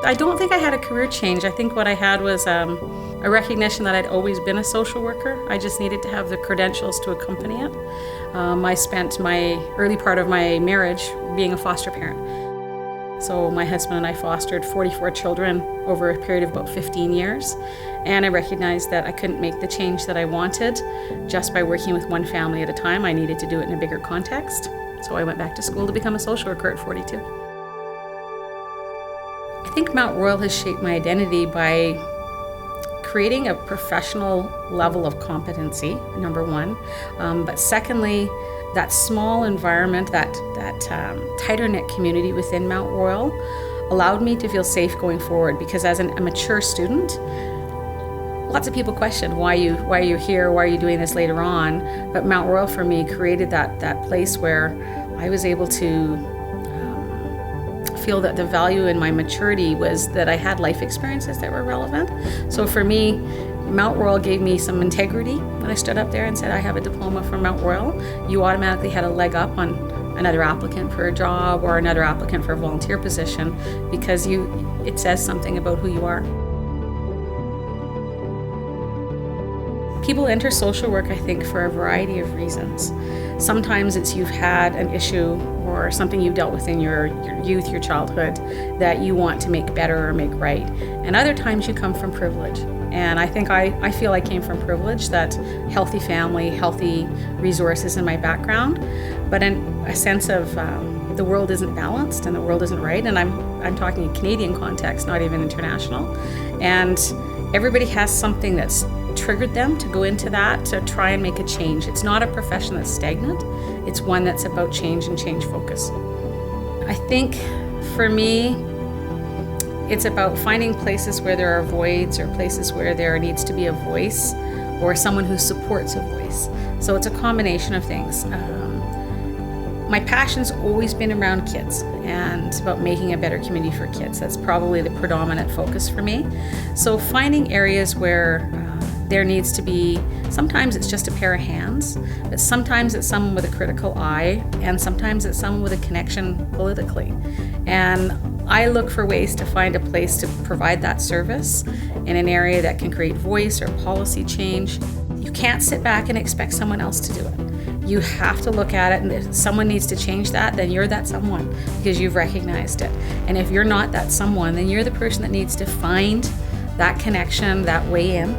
I don't think I had a career change. I think what I had was a recognition that I'd always been a social worker. I just needed to have the credentials to accompany it. I spent my early part of my marriage being a foster parent. So my husband and I fostered 44 children over a period of about 15 years. And I recognized that I couldn't make the change that I wanted just by working with one family at a time. I needed to do it in a bigger context. So I went back to school to become a social worker at 42. I think Mount Royal has shaped my identity by creating a professional level of competency, number one. But secondly, that small environment, that tighter-knit community within Mount Royal allowed me to feel safe going forward, because as a mature student, lots of people question why are you here, why are you doing this later on, but Mount Royal for me created that place where I was able to feel that the value in my maturity was that I had life experiences that were relevant. So for me, Mount Royal gave me some integrity. When I stood up there and said I have a diploma from Mount Royal, you automatically had a leg up on another applicant for a job or another applicant for a volunteer position, because it says something about who you are. People enter social work, I think, for a variety of reasons. Sometimes it's you've had an issue or something you've dealt with in your youth, your childhood, that you want to make better or make right. And other times you come from privilege. And I think I feel I came from privilege, that healthy family, healthy resources in my background, but in a sense of the world isn't balanced and the world isn't right. And I'm talking in Canadian context, not even international. And everybody has something that's triggered them to go into that, to try and make a change. It's not a profession that's stagnant. It's one that's about change and change focus. I think for me, it's about finding places where there are voids, or places where there needs to be a voice or someone who supports a voice. So it's a combination of things. My passion's always been around kids and about making a better community for kids. That's probably the predominant focus for me. So finding areas where there needs to be, sometimes it's just a pair of hands, but sometimes it's someone with a critical eye, and sometimes it's someone with a connection politically. And I look for ways to find a place to provide that service in an area that can create voice or policy change. You can't sit back and expect someone else to do it. You have to look at it, and if someone needs to change that, then you're that someone, because you've recognized it. And if you're not that someone, then you're the person that needs to find that connection, that way in,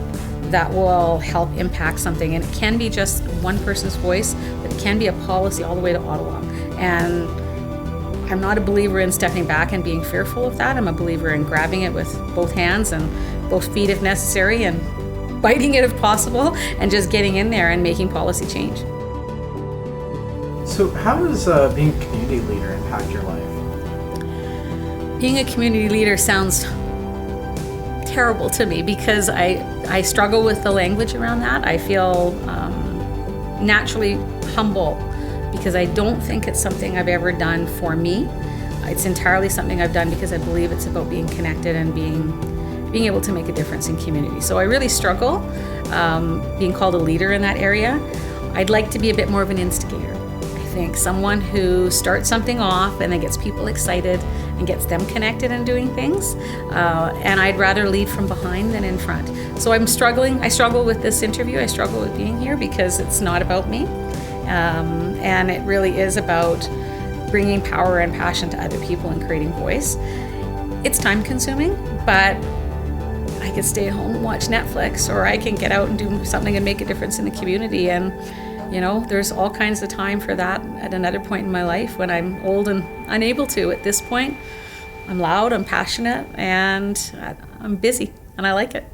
that will help impact something. And it can be just one person's voice, but it can be a policy all the way to Ottawa. And I'm not a believer in stepping back and being fearful of that. I'm a believer in grabbing it with both hands and both feet if necessary, and biting it if possible, and just getting in there and making policy change. So how does being a community leader impact your life? Being a community leader sounds terrible to me, because I struggle with the language around that. I feel naturally humble, because I don't think it's something I've ever done for me. It's entirely something I've done because I believe it's about being connected and being able to make a difference in community. So I really struggle being called a leader in that area. I'd like to be a bit more of an instigator. I think someone who starts something off and then gets people excited and gets them connected and doing things. And I'd rather lead from behind than in front. So I'm struggling. I struggle with this interview. I struggle with being here because it's not about me. And it really is about bringing power and passion to other people and creating voice. It's time consuming, but I could stay at home and watch Netflix, or I can get out and do something and make a difference in the community. And there's all kinds of time for that at another point in my life when I'm old and unable to. At this point, I'm loud, I'm passionate, and I'm busy, and I like it.